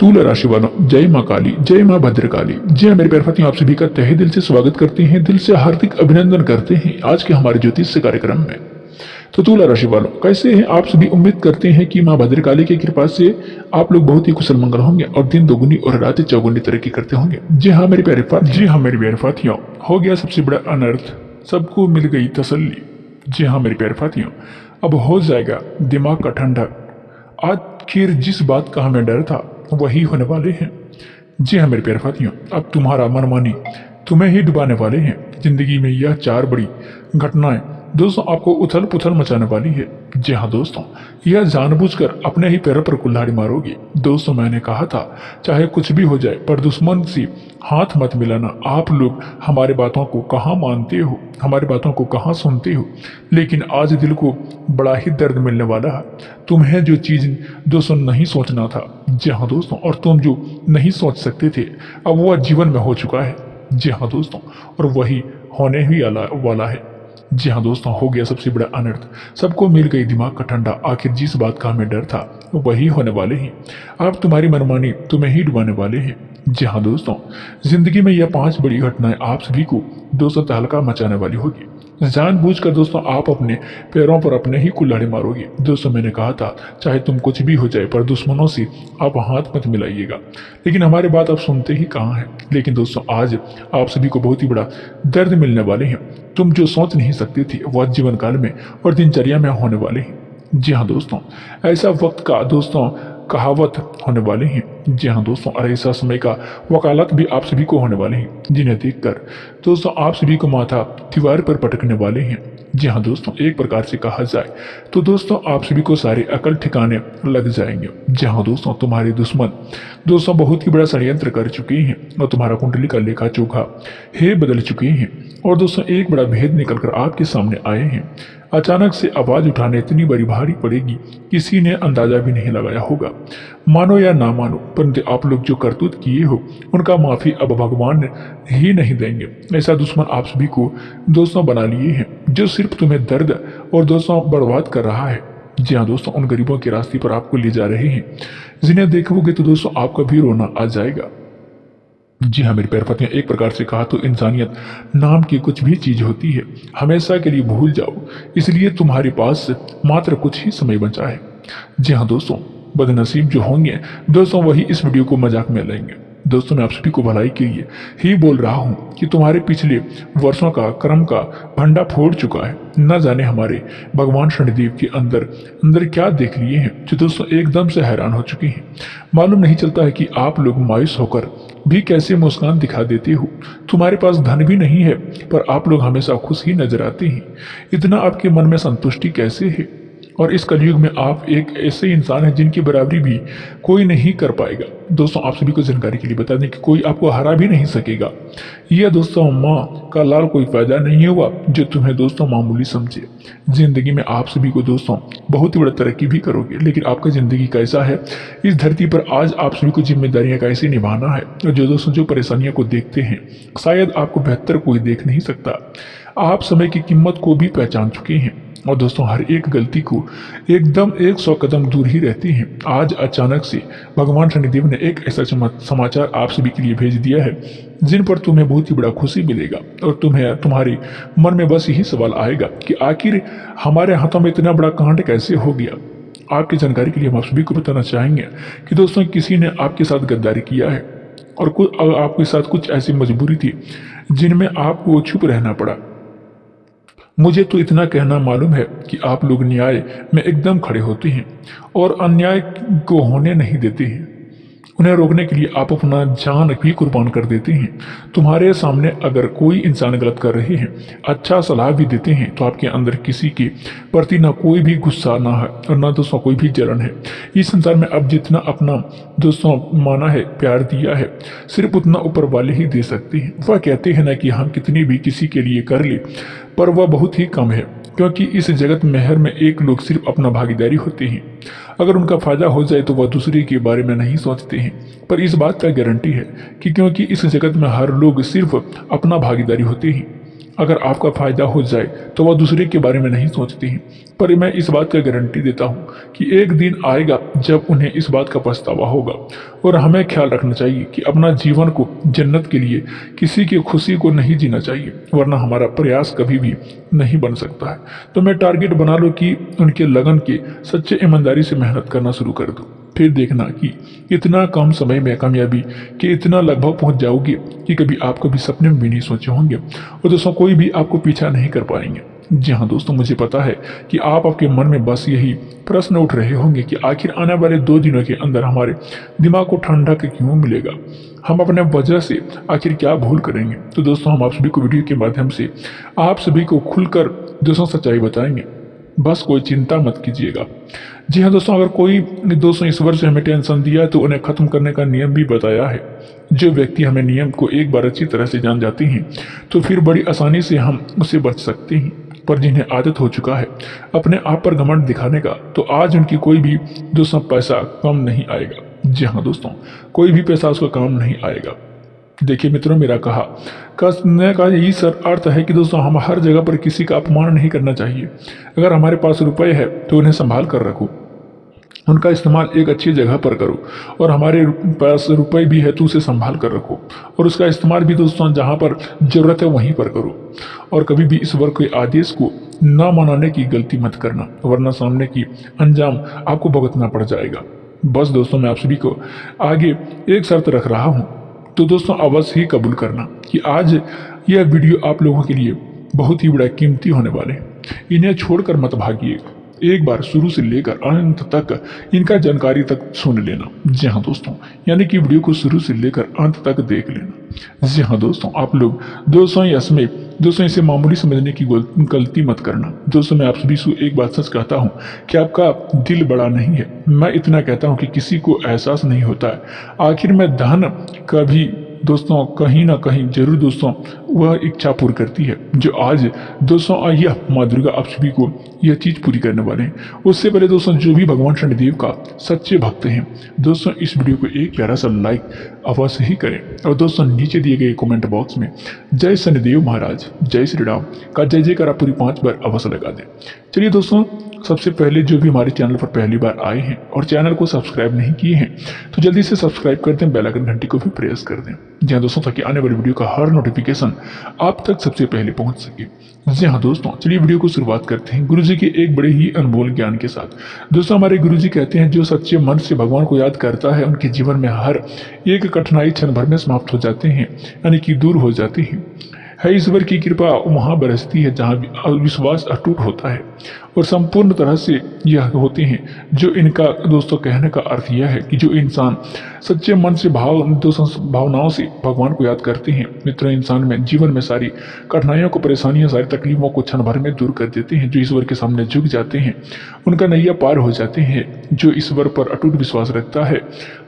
तुला राशि वालों, जय माँ काली, जय माँ भद्रकाली। जय हाँ मेरे प्यारे साथियों, आप सभी का तहे दिल से स्वागत करते हैं, दिल से हार्दिक अभिनंदन करते हैं आज के हमारे ज्योतिष कार्यक्रम में। तो तुला राशि वालों, कैसे हैं आप सभी? उम्मीद करते हैं कि माँ भद्रकाली की कृपा से आप लोग बहुत ही कुशल मंगल होंगे और दिन दोगुनी और रात चौगुनी तरक्की करते होंगे। जी हाँ मेरे प्यारे साथियों, हो गया सबसे बड़ा अनर्थ, सबको मिल गई तसल्ली। जी हाँ मेरे प्यारे साथियों, अब हो जाएगा दिमाग का ठंडा। आखिर जिस बात का हमें डर था वही होने वाले हैं। जी हाँ मेरे प्यारे साथियों, अब तुम्हारा मनमानी तुम्हें ही डुबाने वाले हैं। जिंदगी में यह चार बड़ी घटनाएं दोस्तों आपको उथल पुथल मचाने वाली है। जी हाँ दोस्तों, यह जानबूझकर अपने ही पैरों पर कुल्हाड़ी मारोगी। दोस्तों मैंने कहा था चाहे कुछ भी हो जाए पर दुश्मन से हाथ मत मिलाना। आप लोग हमारी बातों को कहाँ मानते हो, हमारी बातों को कहाँ सुनते हो, लेकिन आज दिल को बड़ा ही दर्द मिलने वाला है। तुम्हें जो चीज़ दोस्तों नहीं सोचना था, जी हाँ दोस्तों, और तुम जो नहीं सोच सकते थे अब वह जीवन में हो चुका है। जी हाँ दोस्तों, और वही होने ही वाला है। जी हाँ दोस्तों, हो गया सबसे बड़ा अनर्थ, सबको मिल गई दिमाग का ठंडा। आखिर जिस बात का हमें डर था वही होने वाले हैं। अब तुम्हारी मनमानी तुम्हें ही डुबाने वाले हैं। जी हाँ दोस्तों, जिंदगी में यह 5 बड़ी घटनाएं आप सभी को दोस्तों तहलका मचाने वाली होगी। जानबूझकर दोस्तों आप अपने पैरों पर अपने ही कुल्हाड़ी मारोगे। दोस्तों मैंने कहा था चाहे तुम कुछ भी हो जाए पर दुश्मनों से आप हाथ मत मिलाइएगा, लेकिन हमारी बात आप सुनते ही कहाँ हैं। लेकिन दोस्तों आज आप सभी को बहुत ही बड़ा दर्द मिलने वाले हैं। तुम जो सोच नहीं सकते थे वह जीवन काल में और दिनचर्या में होने वाले हैं। जी हाँ दोस्तों, ऐसा वक्त का दोस्तों कहावत होने वाले हैं। जी हाँ दोस्तों, और ऐसा समय का वकालत भी आप सभी को होने वाले हैं, जिन्हें देखकर दोस्तों आप सभी को माथा दीवार पर पटकने वाले हैं। जी हाँ दोस्तों, एक प्रकार से कहा जाए तो दोस्तों आप सभी को सारे अकल ठिकाने लग जाएंगे। जी हाँ दोस्तों, तुम्हारे दुश्मन दोस्तों बहुत ही बड़ा षड्यंत्र कर चुके हैं और तुम्हारा कुंडली का लेखा जोखा है बदल चुके हैं। और दोस्तों एक बड़ा भेद निकलकर आपके सामने आए हैं। अचानक से आवाज उठाने इतनी बड़ी भारी पड़ेगी किसी ने अंदाजा भी नहीं लगाया होगा। मानो या ना मानो, परंतु आप लोग जो करतूत किए हो उनका माफी अब भगवान ही नहीं देंगे। ऐसा दुश्मन आप सभी को दोस्तों बना लिए हैं जो सिर्फ तुम्हें दर्द और दोस्तों बर्बाद कर रहा है। जी हाँ दोस्तों, उन गरीबों के रास्ते पर आपको ले जा रहे हैं जिन्हें देखोगे तो दोस्तों आपका भी रोना आ जाएगा। जी हाँ मेरे प्यारे साथियों, एक प्रकार से कहा तो इंसानियत नाम की कुछ भी चीज होती है हमेशा के लिए भूल जाओ, इसलिए तुम्हारे पास मात्र कुछ ही समय बचा है। जी हाँ दोस्तों, बदनसीब जो होंगे दोस्तों वही इस वीडियो को मजाक में लेंगे। दोस्तों मैं आप सभी को भलाई के लिए ही बोल रहा हूँ कि तुम्हारे पिछले वर्षों का कर्म का भंडा फोड़ चुका है। न जाने हमारे भगवान शनिदेव के अंदर अंदर क्या देख लिए हैं जो दोस्तों एकदम से हैरान हो चुके हैं। मालूम नहीं चलता है कि आप लोग मायूस होकर भी कैसे मुस्कान दिखा देते हो। तुम्हारे पास धन भी नहीं है पर आप लोग हमेशा खुश ही नजर आते हैं। इतना आपके मन में संतुष्टि कैसे है? और इस कलयुग में आप एक ऐसे इंसान हैं जिनकी बराबरी भी कोई नहीं कर पाएगा। दोस्तों आप सभी को जानकारी के लिए बता दें कि कोई आपको हरा भी नहीं सकेगा। यह दोस्तों माँ का लाल कोई फायदा नहीं हुआ जो तुम्हें दोस्तों मामूली समझे। जिंदगी में आप सभी को दोस्तों बहुत ही बड़ा तरक्की भी करोगे, लेकिन आपका जिंदगी कैसा है इस धरती पर आज आप सभी को जिम्मेदारियां कैसे निभाना है। और जो दोस्तों जो परेशानियों को देखते हैं शायद आपको बेहतर कोई देख नहीं सकता। आप समय की कीमत को भी पहचान चुके हैं और दोस्तों हर एक गलती को एकदम 100 कदम दूर ही रहती हैं। आज अचानक से भगवान शनिदेव ने एक ऐसा समाचार आप सभी के लिए भेज दिया है जिन पर तुम्हें बहुत ही बड़ा खुशी मिलेगा और तुम्हारे मन में बस यही सवाल आएगा कि आखिर हमारे हाथों में इतना बड़ा कांड कैसे हो गया। आपकी जानकारी के लिए हम आप सभी को बताना चाहेंगे कि दोस्तों किसी ने आपके साथ गद्दारी किया है और आपके साथ कुछ ऐसी मजबूरी थी जिनमें आपको चुप रहना पड़ा। मुझे तो इतना कहना मालूम है कि आप लोग न्याय में एकदम खड़े होते हैं और अन्याय को होने नहीं देते हैं। उन्हें रोकने के लिए आप अपना जान भी कुर्बान कर देते हैं। तुम्हारे सामने अगर कोई इंसान गलत कर रहे हैं, अच्छा सलाह भी देते हैं तो आपके अंदर किसी के प्रति ना कोई भी गुस्सा ना है और ना दोस्तों कोई भी जलन है। इस संसार में अब जितना अपना दोस्तों माना है, प्यार दिया है, सिर्फ उतना ऊपर वाले ही दे सकते हैं। वह कहते हैं ना कि हम कितनी भी किसी के लिए कर ले पर वह बहुत ही कम है, क्योंकि इस जगत मेहर में एक लोग सिर्फ अपना भागीदारी होते हैं। अगर उनका फायदा हो जाए तो वह दूसरे के बारे में नहीं सोचते हैं। पर इस बात का गारंटी है कि क्योंकि इस जगत में हर लोग सिर्फ अपना भागीदारी होते हैं। अगर आपका फायदा हो जाए तो वह दूसरे के बारे में नहीं सोचते हैं। पर मैं इस बात का गारंटी देता हूँ कि एक दिन आएगा जब उन्हें इस बात का पछतावा होगा। और हमें ख्याल रखना चाहिए कि अपना जीवन को जन्नत के लिए किसी की खुशी को नहीं जीना चाहिए, वरना हमारा प्रयास कभी भी नहीं बन सकता है। तो मैं टारगेट बना लो कि उनके लगन के सच्चे ईमानदारी से मेहनत करना शुरू कर दो। फिर देखना कि इतना कम समय में कामयाबी के इतना लगभग पहुंच जाओगे कि कभी आप कभी सपने में भी नहीं सोचे होंगे। और दोस्तों कोई भी आपको पीछा नहीं कर पाएंगे। जी हाँ दोस्तों, मुझे पता है कि आपके मन में बस यही प्रश्न उठ रहे होंगे कि आखिर आने वाले 2 दिनों के अंदर हमारे दिमाग को ठंडा क्यों मिलेगा, हम अपने वजह से आखिर क्या भूल करेंगे। तो दोस्तों हम आप सभी को वीडियो के माध्यम से आप सभी को खुलकर दोस्तों सच्चाई बताएंगे, बस कोई चिंता मत कीजिएगा। जी हाँ दोस्तों, अगर कोई दोस्तों इस वर्ष हमें टेंशन दिया तो उन्हें खत्म करने का नियम भी बताया है। जो व्यक्ति हमें नियम को एक बार अच्छी तरह से जान जाते हैं तो फिर बड़ी आसानी से हम उससे बच सकते हैं। पर जिन्हें आदत हो चुका है अपने आप पर घमंड दिखाने का, तो आज उनकी कोई भी दोस्तों पैसा कम नहीं आएगा। जी हाँ दोस्तों, कोई भी पैसा उसका काम नहीं आएगा। देखिए मित्रों, मेरा कहने का यही सर अर्थ है कि दोस्तों हम हर जगह पर किसी का अपमान नहीं करना चाहिए। अगर हमारे पास रुपए है तो उन्हें संभाल कर रखो, उनका इस्तेमाल एक अच्छी जगह पर करो। और हमारे पास रुपए भी है तो उसे संभाल कर रखो और उसका इस्तेमाल भी दोस्तों जहाँ पर जरूरत है वहीं पर करो। और कभी भी ईश्वर के आदेश को ना मनाने की गलती मत करना, वरना सामने की अंजाम आपको भुगतना पड़ जाएगा। बस दोस्तों मैं आप सभी को आगे एक शर्त रख रहा हूँ, तो दोस्तों अवश्य ही कबूल करना कि आज यह वीडियो आप लोगों के लिए बहुत ही बड़ा कीमती होने वाले हैं। इन्हें छोड़कर मत भागिएगा, एक बार शुरू से लेकर अंत तक इनका जानकारी तक सुन लेना। जी हाँ दोस्तों, यानी कि वीडियो को शुरू से लेकर अंत तक देख लेना। जी हाँ दोस्तों, आप लोग दोस्तों इसमें दोस्तों इसे मामूली समझने की गलती मत करना। दोस्तों मैं आप सभी से एक बात सच कहता हूँ कि आपका दिल बड़ा नहीं है। मैं इतना कहता हूँ कि किसी को एहसास नहीं होता है आखिर में धन कभी दोस्तों कहीं ना कहीं जरूर दोस्तों वह इच्छा पूरी करती है, जो आज दोस्तों यह माँ दुर्गा आप सभी को यह चीज पूरी करने वाले हैं। उससे पहले दोस्तों जो भी भगवान शनिदेव का सच्चे भक्त हैं दोस्तों इस वीडियो को एक प्यारा सा लाइक अवश्य ही करें और दोस्तों नीचे दिए गए कमेंट बॉक्स में जय शनिदेव महाराज जय श्री राम का जय जयकारा पूरी 5 बार अवश्य लगा दें। चलिए दोस्तों, सबसे पहले जो भी हमारे चैनल पर पहली बार आए हैं और चैनल को सब्सक्राइब नहीं किए हैं तो जल्दी से सब्सक्राइब कर दें, बेल आइकन घंटी को भी प्रेस कर दें। जी हाँ दोस्तों, ताकि आने वाली वीडियो का हर नोटिफिकेशन आप तक सबसे पहले पहुंच सके। जी हाँ दोस्तों, चलिए वीडियो को शुरुआत करते हैं गुरुजी के एक बड़े ही अनमोल ज्ञान के साथ। दोस्तों हमारे गुरुजी कहते हैं जो सच्चे मन से भगवान को याद करता है उनके जीवन में हर एक कठिनाई क्षण भर में समाप्त हो जाते हैं, यानी कि दूर हो जाती है ईश्वर की कृपा वहाँ बरसती है जहाँ विश्वास अटूट होता है और संपूर्ण तरह से यह होते हैं। जो इनका दोस्तों कहने का अर्थ यह है कि जो इंसान सच्चे मन से भावनाओं से भगवान को याद करते हैं मित्रों, इंसान में जीवन में सारी कठिनाइयों को, परेशानियों, सारी तकलीफों को क्षण भर में दूर कर देते हैं। जो ईश्वर के सामने झुक जाते हैं उनका नैया पार हो जाते हैं। जो ईश्वर पर अटूट विश्वास रखता है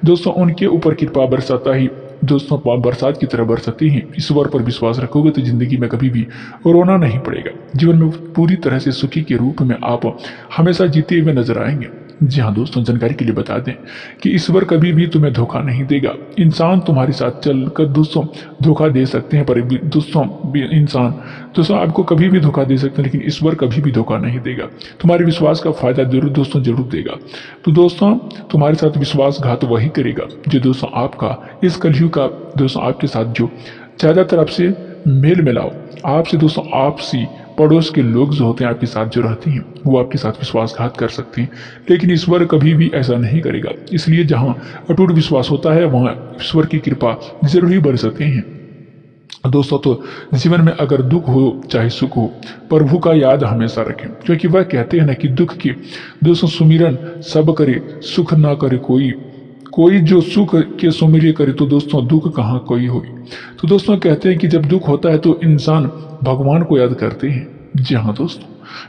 दोस्तों उनके ऊपर कृपा बरसाता ही दोस्तों बरसात की तरह बरसती हैं। ईश्वर पर विश्वास रखोगे तो जिंदगी में कभी भी रोना नहीं पड़ेगा। जीवन में पूरी तरह से सुखी के रूप में आप हमेशा जीते हुए नजर आएंगे। जी हाँ दोस्तों, जानकारी के लिए बता दें कि ईश्वर कभी भी तुम्हें धोखा नहीं देगा। इंसान तुम्हारे साथ चलकर दोस्तों धोखा दे सकते हैं, पर दोस्तों इंसान दोस्तों आपको कभी भी धोखा दे सकते हैं, लेकिन ईश्वर कभी भी धोखा नहीं देगा। तुम्हारे विश्वास का फायदा जरूर देगा। तो दोस्तों तुम्हारे साथ विश्वासघात वही करेगा जो दोस्तों आपका इस कलयुग का दोस्तों आपके साथ जो ज्यादातर आपसे मेल मिलाओ, आपसे दोस्तों आपसी पड़ोस के लोग जो होते हैं आपके साथ जो रहते हैं वो आपके साथ विश्वासघात कर सकते हैं, लेकिन ईश्वर कभी भी ऐसा नहीं करेगा। इसलिए जहाँ अटूट विश्वास होता है वहाँ ईश्वर की कृपा जरूर ही बरसते हैं। दोस्तों तो जीवन में अगर दुख हो चाहे सुख हो, प्रभु का याद हमेशा रखें, क्योंकि वह कहते हैं ना कि दुख के दोस्तों सुमिरन सब करे सुख ना करे कोई जो सुख के सुमिरे करे तो दोस्तों दुख कहाँ कोई हो। तो दोस्तों कहते हैं कि जब दुख होता है तो इंसान भगवान को याद करते हैं। जी हाँ दोस्तों,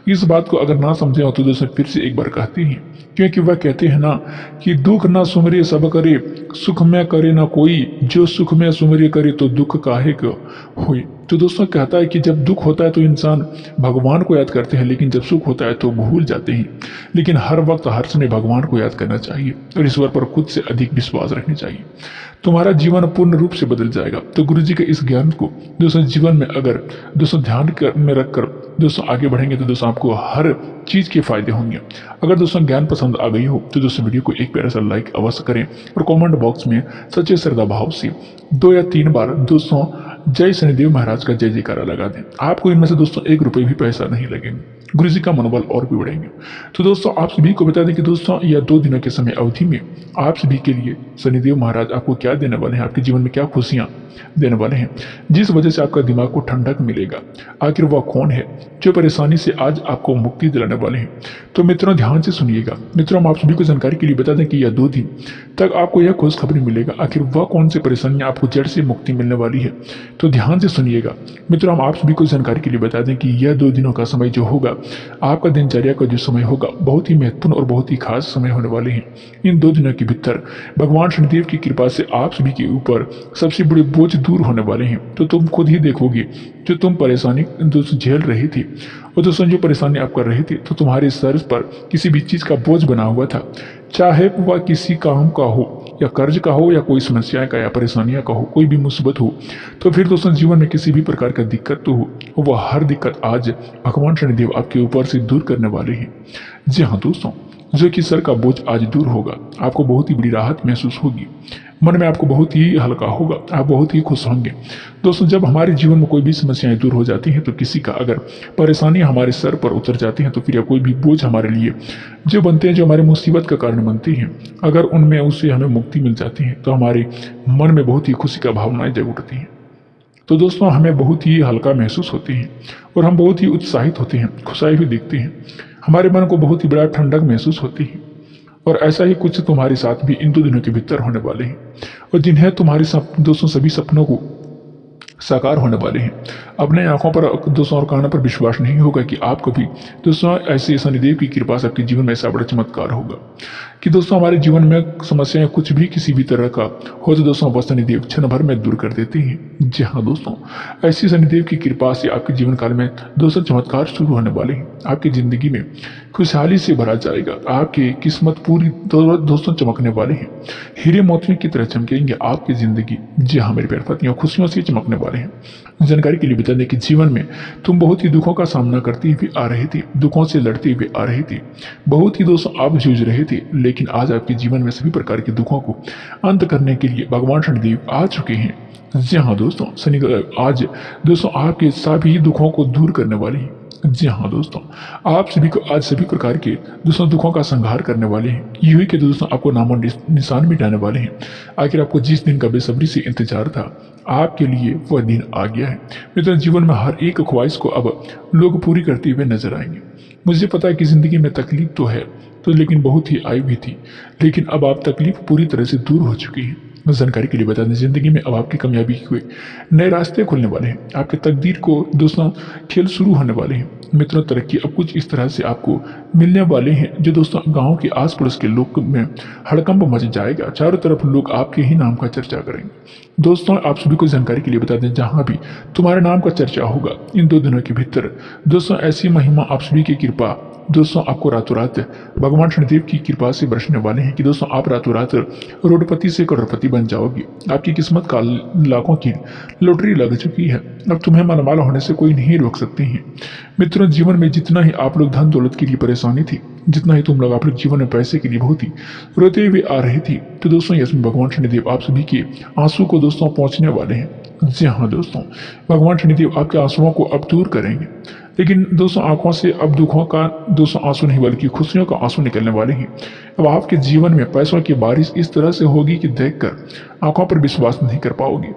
इस बात को अगर ना समझे हो तो दोस्तों फिर से एक बार कहते हैं, क्योंकि वह कहते हैं ना कि दुख ना सुमरे सब करे, सुख में करे ना कोई, जो सुख में सुमरे करे तो दुख काहे को होई। तो दोस्तों कहता है कि जब दुख होता है तो इंसान भगवान को याद करते हैं, लेकिन जब सुख होता है तो भूल जाते हैं। लेकिन हर वक्त हर समय भगवान को याद करना चाहिए और ईश्वर पर खुद से अधिक विश्वास रखना चाहिए। तुम्हारा जीवन पूर्ण रूप से बदल जाएगा। तो गुरु जी के इस ज्ञान को दोस्तों जीवन में अगर दोस्तों ध्यान में रखकर दोस्तों आगे बढ़ेंगे तो दोस्तों आपको हर चीज़ के फायदे होंगे। अगर दोस्तों ज्ञान पसंद आ गई हो तो दोस्तों वीडियो को एक प्यारा सा लाइक अवश्य करें और कमेंट बॉक्स में सच्चे श्रद्धा भाव से 2 या 3 बार दोस्तों जय शनिदेव महाराज का जय जयकारा लगा दें। आपको इनमें से दोस्तों 1 रुपये भी पैसा नहीं लगेंगे, गुरु जी का मनोबल और भी बढ़ेंगे। तो दोस्तों आप सभी को बता दें कि दोस्तों यह 2 दिनों के समय अवधि में आप सभी के लिए शनिदेव महाराज आपको क्या देने वाले हैं, आपके जीवन में क्या खुशियां देने वाले हैं, जिस वजह से आपका दिमाग को ठंडक मिलेगा। आखिर वह कौन है जो परेशानी से आज आपको मुक्ति दिलाने वाले हैं। तो मित्रों ध्यान से सुनिएगा। मित्रों हम आप सभी को जानकारी के लिए बता दें कि यह 2 दिन तक आपको यह खुशखबरी मिलेगा। आखिर वह कौन सी परेशानियां आपको जड़ से मुक्ति मिलने वाली है, तो ध्यान से सुनिएगा। मित्रों हम आप सभी को जानकारी के लिए बता दें कि यह 2 दिनों का समय जो होगा, आपका दिनचर्या का जो समय होगा, बहुत ही महत्वपूर्ण और बहुत ही खास समय होने वाले हैं। इन 2 दिनों के भीतर भगवान शनिदेव की कृपा से आप सभी के ऊपर सबसे बड़े बोझ दूर होने वाले हैं। तो तुम खुद ही देखोगे जो तुम परेशानी दोस्तों झेल रही थी और दोस्तों जो परेशानी आप कर रही थी, तो तुम्हारे सर पर किसी भी चीज़ का बोझ बना हुआ था, चाहे वह किसी काम का हो या कर्ज का हो या कोई समस्या का या परेशानियां का हो, कोई भी मुसीबत हो, तो फिर दोस्तों जीवन में किसी भी प्रकार का दिक्कत तो हो, वह हर दिक्कत आज भगवान शनिदेव आपके ऊपर से दूर करने वाले हैं। जी हाँ दोस्तों, जो कि सर का बोझ आज दूर होगा, आपको बहुत ही बड़ी राहत महसूस होगी, मन में आपको बहुत ही हल्का होगा, आप बहुत ही खुश होंगे। दोस्तों जब हमारे जीवन में कोई भी समस्याएं दूर हो जाती हैं, तो किसी का अगर परेशानी हमारे सर पर उतर जाती हैं, तो फिर कोई भी बोझ हमारे लिए जो बनते हैं, जो हमारे मुसीबत का कारण बनती हैं, अगर उनमें उससे हमें मुक्ति मिल जाती है तो हमारे मन में बहुत ही खुशी का भावनाएं जग उठती हैं। तो दोस्तों हमें बहुत ही हल्का महसूस होती है और हम बहुत ही उत्साहित होते हैं, खुशाई भी दिखती हैं, हमारे मन को बहुत ही बड़ा ठंडक महसूस होती है। और ऐसा ही कुछ तुम्हारे साथ भी इन 2 दिनों के भीतर होने वाले हैं, और जिन्हें तुम्हारे दोस्तों सभी सपनों को साकार होने वाले हैं। अपने आंखों पर दोस्तों और कानों पर विश्वास नहीं होगा कि आप कभी दोस्तों ऐसे शनिदेव की कृपा से आपके जीवन में ऐसा बड़ा चमत्कार होगा कि दोस्तों हमारे जीवन में समस्याएं कुछ भी किसी भी तरह का हो तो दोस्तों वह शनिदेव क्षण भर में दूर कर देते हैं। जी हाँ दोस्तों, ऐसी शनिदेव की कृपा से आपके जीवन काल में दोस्तों चमत्कार शुरू होने वाले हैं। आपकी जिंदगी में खुशहाली से भरा जाएगा, आपकी किस्मत पूरी दोस्तों चमकने वाले हैं, हीरे मोतियों की तरह चमकेंगे आपकी जिंदगी। जी हाँ मेरे प्यारे साथियों, खुशियों से चमकने वाले हैं। जानकारी के लिए बता दें कि जीवन में तुम बहुत ही दुखों का सामना करती हुई आ रही थी, दुखों से लड़ती हुई आ रही थी, बहुत ही दोस्तों आप जूझ रहे थे, लेकिन आज आपके जीवन में सभी प्रकार के दुखों को अंत करने के लिए भगवान शनिदेव आ चुके हैं। जी हाँ दोस्तों, शनिदेव आज दोस्तों आपके सभी दुखों को दूर करने वाले हैं। जी हाँ दोस्तों, आप सभी को आज सभी प्रकार के दोस्तों दुखों का संहार करने वाले हैं। यूं के दोस्तों आपको नामो निशान मिटाने वाले हैं। आखिर आपको जिस दिन का बेसब्री से इंतजार था, आपके लिए वह दिन आ गया है। मित्रों जीवन में हर एक ख्वाहिश को अब लोग पूरी करते हुए नजर आएंगे। मुझे पता है कि जिंदगी में तकलीफ तो है, तो लेकिन बहुत ही आई भी थी, लेकिन अब आप तकलीफ पूरी तरह से दूर हो चुकी है। जानकारी के लिए बता दें, जिंदगी में अब आपकी कामयाबी के नए रास्ते खुलने वाले हैं, आपके तकदीर को दोस्तों खेल शुरू होने वाले हैं। मित्रों तरक्की अब कुछ इस तरह से आपको मिलने वाले हैं जो दोस्तों गांव के आस पड़ोस के लोग में हड़कंप मच जाएगा। चारों तरफ लोग आपके ही नाम का चर्चा करेंगे। दोस्तों आप सभी को जानकारी के लिए बता दें, जहां भी तुम्हारे नाम का चर्चा होगा इन 2 दिनों के भीतर दोस्तों ऐसी महिमा आप सभी की कृपा दोस्तों आपको रातों रात भगवान शनिदेव की कृपा से बरसने वाले हैं कि दोस्तों आप रातों रात करोड़पति से करोड़पति बन जाओगे। आपकी किस्मत का लाखों की लॉटरी लग चुकी है, अब तुम्हें मालामाल होने से कोई नहीं रोक सकते हैं। मित्रों जीवन में जितना ही आप लोग धन दौलत के लिए परेशानी थी, जितना ही तुम लोग आप लोग जीवन में पैसे के लिए बहुत ही रोते हुए आ रही थी, तो दोस्तों इसमें भगवान शनिदेव आप सभी के आंसू को दोस्तों पहुंचने वाले हैं। जी हाँ दोस्तों, भगवान शनिदेव आपके आंसुओं को अब दूर करेंगे। लेकिन दोस्तों आंखों से अब दुखों का दोस्तों आंसू नहीं बल्कि खुशियों का आंसू निकलने वाले हैं। अब आपके जीवन में पैसों की बारिश इस तरह से होगी कि देखकर आंखों पर विश्वास नहीं कर पाओगे।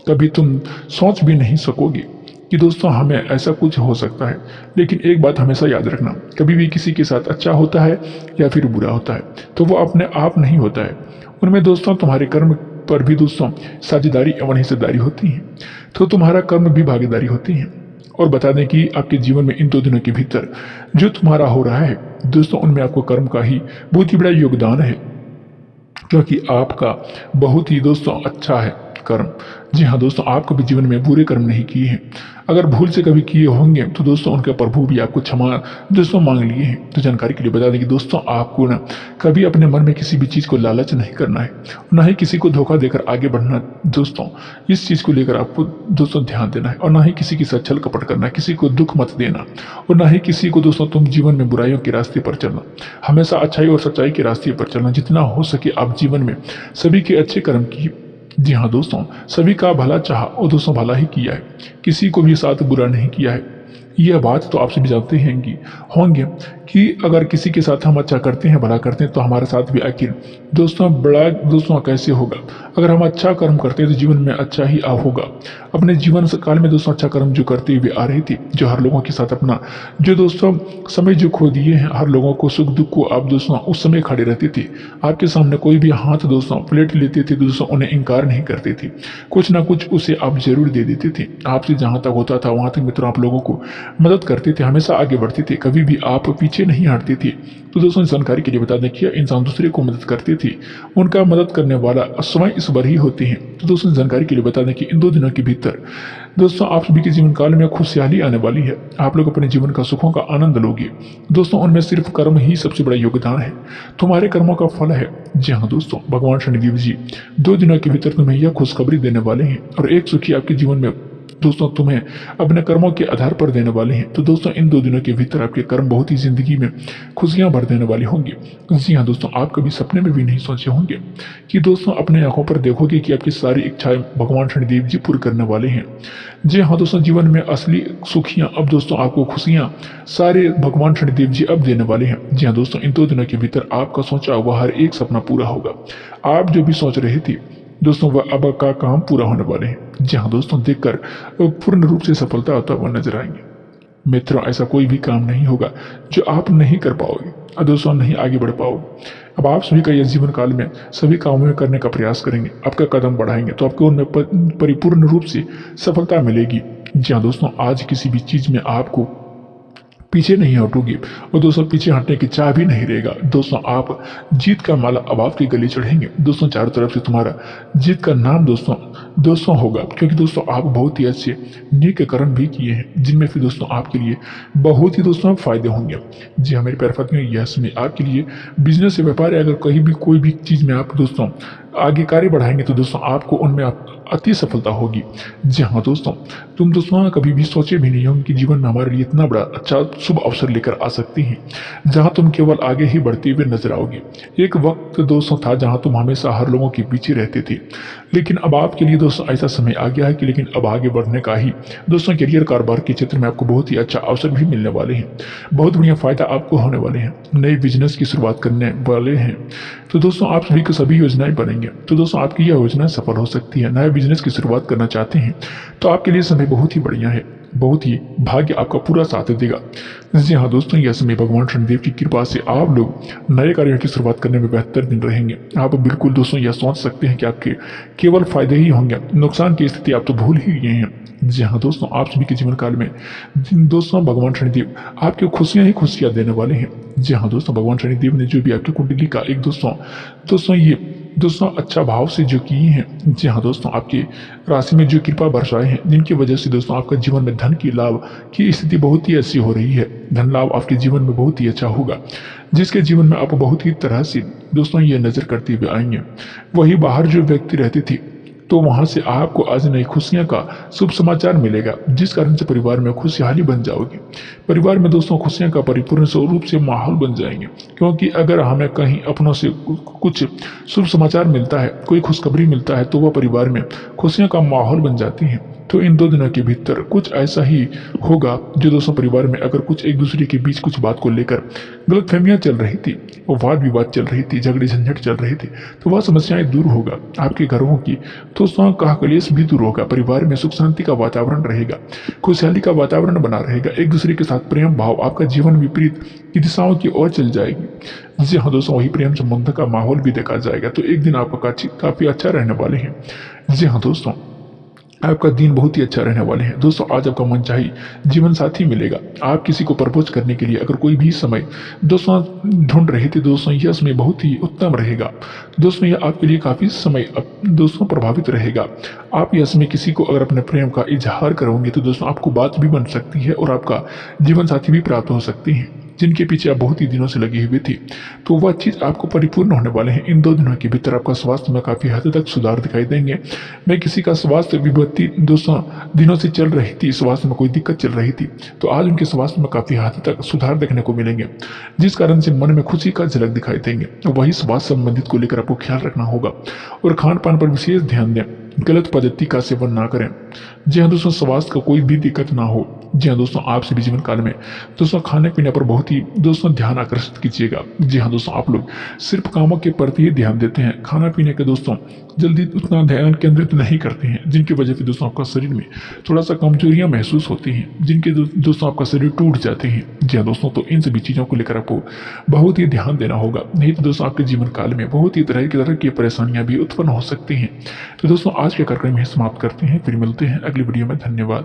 कभी तुम सोच भी नहीं सकोगे कि दोस्तों हमें ऐसा कुछ हो सकता है। लेकिन एक बात हमेशा याद रखना, कभी भी किसी के साथ अच्छा होता है या फिर बुरा होता है तो वो अपने आप नहीं होता है, उनमें दोस्तों तुम्हारे कर्म पर भी दोस्तों साझेदारी एवं हिस्सेदारी होती है, तो तुम्हारा कर्म भी भागीदारी होती है। और बता दें कि आपके जीवन में इन 2 दिनों के भीतर जो तुम्हारा हो रहा है दोस्तों, उनमें आपको कर्म का ही बहुत ही बड़ा योगदान है, क्योंकि आपका बहुत ही दोस्तों अच्छा है कर्म। जी हाँ दोस्तों, आप कभी जीवन में बुरे कर्म नहीं किए हैं। अगर भूल से कभी किए होंगे तो दोस्तों उनके प्रभु भी आपको क्षमा दोस्तों मांग लिए हैं। तो जानकारी के लिए बता दें कि दोस्तों आपको ना कभी अपने मन में किसी भी चीज़ को लालच नहीं करना है, ना ही किसी को धोखा देकर आगे बढ़ना। दोस्तों इस चीज़ को लेकर आपको दोस्तों ध्यान देना है, और ना ही किसी के साथ छल कपट करना, किसी को दुख मत देना, और ना ही किसी को दोस्तों तुम जीवन में बुराइयों के रास्ते पर चलना। हमेशा अच्छाई और सच्चाई के रास्ते पर चलना। जितना हो सके आप जीवन में सभी के अच्छे कर्म की। जी हाँ दोस्तों, सभी का भला चाहा और दोस्तों भला ही किया है, किसी को भी साथ बुरा नहीं किया है। यह बात तो आप सभी जानते होंगे कि अगर किसी के साथ हम अच्छा करते हैं, भला करते हैं, तो हमारे साथ भी आखिर दोस्तों बड़ा दोस्तों कैसे होगा। अगर हम अच्छा कर्म करते हैं तो जीवन में अच्छा ही होगा। अपने जीवन काल में दोस्तों अच्छा कर्म जो करते हुए आ रही थी, जो हर लोगों के साथ अपना जो दोस्तों समय जो खो दिए हैं, हर लोगों को सुख दुख को आप दोस्तों उस समय खड़े रहते थे। आपके सामने कोई भी हाथ दोस्तों प्लेट लेते थे दोस्तों, उन्हें इनकार नहीं करते थे, कुछ ना कुछ उसे आप जरूर दे देते थे। आपसे जहाँ तक होता था वहाँ तक मित्रों आप लोगों को मदद करते थे, हमेशा आगे बढ़ते थे, कभी भी आप पीछे नहीं हटते थे। तो दोस्तों जानकारी के लिए बता दें कि इंसान दूसरे को मदद करते थे, उनका मदद करने वाला स्वयं ईश्वर ही होते हैं। तो दोस्तों जानकारी के लिए बता दें कि इन 2 दिनों के भीतर दोस्तों आप सभी के जीवन काल में खुशहाली आने वाली है। आप लोग अपने जीवन का सुखों का आनंद लोगे दोस्तों। उनमें सिर्फ कर्म ही सबसे बड़ा योगदान है, तुम्हारे कर्मों का फल है। जी हाँ दोस्तों, भगवान शनिदेव जी 2 दिनों के भीतर तुम्हें यह खुशखबरी देने वाले हैं, और एक सुखी आपके जीवन में दोस्तों तुम्हें अपने कर्मों के आधार पर देने वाले हैं। तो दोस्तों इन 2 दिनों के भीतर आपके कर्म बहुत ही जिंदगी में खुशियां भर देने वाले होंगे। जी हाँ दोस्तों, आप कभी सपने में भी नहीं सोचे होंगे कि दोस्तों अपने आंखों पर देखोगे कि आपकी सारी इच्छाएं भगवान शनिदेव जी पूरी करने वाले हैं। जी हाँ दोस्तों, जीवन में असली सुखियां अब दोस्तों आपको खुशियां सारे भगवान शनिदेव जी अब देने वाले हैं। जी हाँ दोस्तों, इन 2 दिनों के भीतर आपका सोचा हुआ हर एक सपना पूरा होगा। आप जो भी सोच रहे थे दोस्तों वह अब का काम पूरा होने वाले हैं। जी हाँ दोस्तों, देखकर पूर्ण रूप से सफलता होता हुआ नजर आएंगे। मित्रों ऐसा कोई भी काम नहीं होगा जो आप नहीं कर पाओगे और दोस्तों नहीं आगे बढ़ पाओगे। अब आप सभी का यह जीवन काल में सभी कामों में करने का प्रयास करेंगे, आपका कदम बढ़ाएंगे तो आपको उनमें परिपूर्ण रूप से सफलता मिलेगी। जी हाँ दोस्तों, आज किसी भी चीज में आपको पीछे नहीं हटोगे, और दोस्तों पीछे हटने की चाह भी नहीं रहेगा। दोस्तों आप जीत का माला अब आपके गले चढ़ेंगे दोस्तों, चारों तरफ से तुम्हारा जीत का नाम दोस्तों होगा, क्योंकि दोस्तों आप बहुत ही अच्छे नेक कर्म भी किए हैं, जिनमें फिर दोस्तों आपके लिए बहुत ही दोस्तों फायदे होंगे। जी हाँ मेरे प्यारे साथियों, यह समय आपके लिए बिजनेस से व्यापार है, अगर कहीं भी कोई भी चीज़ में आप दोस्तों आगे कार्य बढ़ाएंगे तो दोस्तों आपको उनमें अति सफलता होगी। जी हाँ दोस्तों, तुम दोस्तों कभी भी सोचे भी नहीं होंगे कि जीवन में हमारे लिए इतना बड़ा अच्छा शुभ अवसर लेकर आ सकती हैं, जहाँ तुम केवल आगे ही बढ़ते हुए नजर आओगे। एक वक्त दोस्तों था जहाँ तुम हमेशा हर लोगों के पीछे रहते थे, लेकिन अब आपके लिए दोस्तों ऐसा समय आ गया है कि लेकिन अब आगे बढ़ने का ही दोस्तों करियर कारोबार के क्षेत्र में आपको बहुत ही अच्छा अवसर भी मिलने वाले हैं, बहुत बढ़िया फायदा आपको होने वाले हैं, नए बिजनेस की शुरुआत करने वाले हैं। तो दोस्तों आप सभी को सभी योजनाएं बनेंगे, तो दोस्तों आपकी यह योजना सफल हो सकती है। नए बिजनेस की शुरुआत करना चाहते हैं तो आपके लिए समय बहुत ही बढ़िया है, बहुत ही भाग्य आपका पूरा साथ देगा। जी हाँ दोस्तों, यह समय भगवान शनिदेव की कृपा से आप लोग नए कार्यों की शुरुआत करने में बेहतर दिन रहेंगे। आप बिल्कुल दोस्तों यह सोच सकते हैं कि आपके केवल फायदे ही होंगे, नुकसान की स्थिति आप तो भूल ही गए हैं। जी हाँ दोस्तों, आप सभी के जीवन काल में दोस्तों भगवान शनिदेव आपकी खुशियां ही खुशियां देने वाले हैं। जी हाँ दोस्तों, भगवान शनिदेव ने जो भी आपकी कुंडली का एक दोस्तों ये दोस्तों अच्छा भाव से जो किए हैं। जी हाँ दोस्तों, आपकी राशि में जो कृपा बरसाए हैं, जिनकी वजह से दोस्तों आपका जीवन में धन की लाभ की स्थिति बहुत ही अच्छी हो रही है। धन लाभ आपके जीवन में बहुत ही अच्छा होगा, जिसके जीवन में आप बहुत ही तरह से दोस्तों ये नजर करते हुए आएंगे। वही बाहर जो व्यक्ति रहते थे तो वहां से आपको आज नई खुशियां का शुभ समाचार मिलेगा, जिस कारण से परिवार में खुशहाली बन जाओगी। परिवार में दोस्तों खुशियां का परिपूर्ण स्वरूप से माहौल बन जाएंगे, क्योंकि अगर हमें कहीं अपनों से कुछ शुभ समाचार मिलता है, कोई खुशखबरी मिलता है, तो वह परिवार में खुशियां का माहौल बन जाती है। तो इन 2 दिनों के भीतर कुछ ऐसा ही होगा जो दोस्तों परिवार में अगर कुछ एक दूसरे के बीच कुछ बात को लेकर गलतफहमियां चल रही थी, और वाद विवाद चल रही थी, झगड़े झंझट चल रहे थे, तो वह समस्याएं दूर होगा। आपके घरों की दोस्तों कहा कलेश भी दूर होगा, परिवार में सुख शांति का वातावरण रहेगा, खुशहाली का वातावरण बना रहेगा, एक दूसरे के साथ प्रेम भाव आपका जीवन विपरीत की दिशाओं की ओर चल जाएगी। जी हाँ दोस्तों, वही प्रेम संबंध का माहौल भी देखा जाएगा, तो एक दिन आपका काफी अच्छा रहने वाले हैं। जी हाँ दोस्तों, आपका दिन बहुत ही अच्छा रहने वाले हैं। दोस्तों आज आपका मनचाही जीवन साथी मिलेगा। आप किसी को प्रपोज करने के लिए अगर कोई भी समय दोस्तों ढूंढ रहे थे, दोस्तों यह समय बहुत ही उत्तम रहेगा। दोस्तों यह आपके लिए काफ़ी समय दोस्तों प्रभावित रहेगा। आप यह समय किसी को अगर अपने प्रेम का इजहार करोगे तो दोस्तों आपको बात भी बन सकती है और आपका जीवन साथी भी प्राप्त हो सकती है जिनके पीछे आप बहुत ही दिनों से लगी हुई थी। तो वह चीज़ आपको परिपूर्ण होने वाले हैं। इन 2 दिनों के भीतर आपका स्वास्थ्य में काफ़ी हद तक सुधार दिखाई देंगे। मैं किसी का स्वास्थ्य विपत्ति दोस्तों दिनों से चल रही थी, स्वास्थ्य में कोई दिक्कत चल रही थी, तो आज उनके स्वास्थ्य में काफ़ी हद तक सुधार देखने को मिलेंगे, जिस कारण से मन में खुशी का झलक दिखाई देंगे। वही स्वास्थ्य संबंधित को लेकर आपको ख्याल रखना होगा और खान पान पर विशेष ध्यान दें। गलत पद्धति का सेवन ना करें। जी हाँ दोस्तों, स्वास्थ्य को कोई भी दिक्कत ना हो। जी हाँ दोस्तों, आपसे भी जीवन काल में दोस्तों खाने पीने पर बहुत ही दोस्तों ध्यान आकर्षित कीजिएगा। जी हाँ दोस्तों, आप लोग सिर्फ कामों के प्रति ही ध्यान देते हैं, खाना पीने के दोस्तों जल्दी उतना ध्यान केंद्रित नहीं करते हैं, जिनकी वजह से दोस्तों आपका शरीर में थोड़ा सा कमजोरियां महसूस होती हैं, जिनके दोस्तों आपका शरीर टूट जाते हैं। जी हाँ दोस्तों, तो इन सभी चीज़ों को लेकर आपको बहुत ही ध्यान देना होगा, नहीं तो दोस्तों आपके जीवन काल में बहुत ही तरह की परेशानियां भी उत्पन्न हो सकती हैं। तो दोस्तों आज के कार्यक्रम में समाप्त करते हैं, फिर मिलते हैं अगली वीडियो में। धन्यवाद।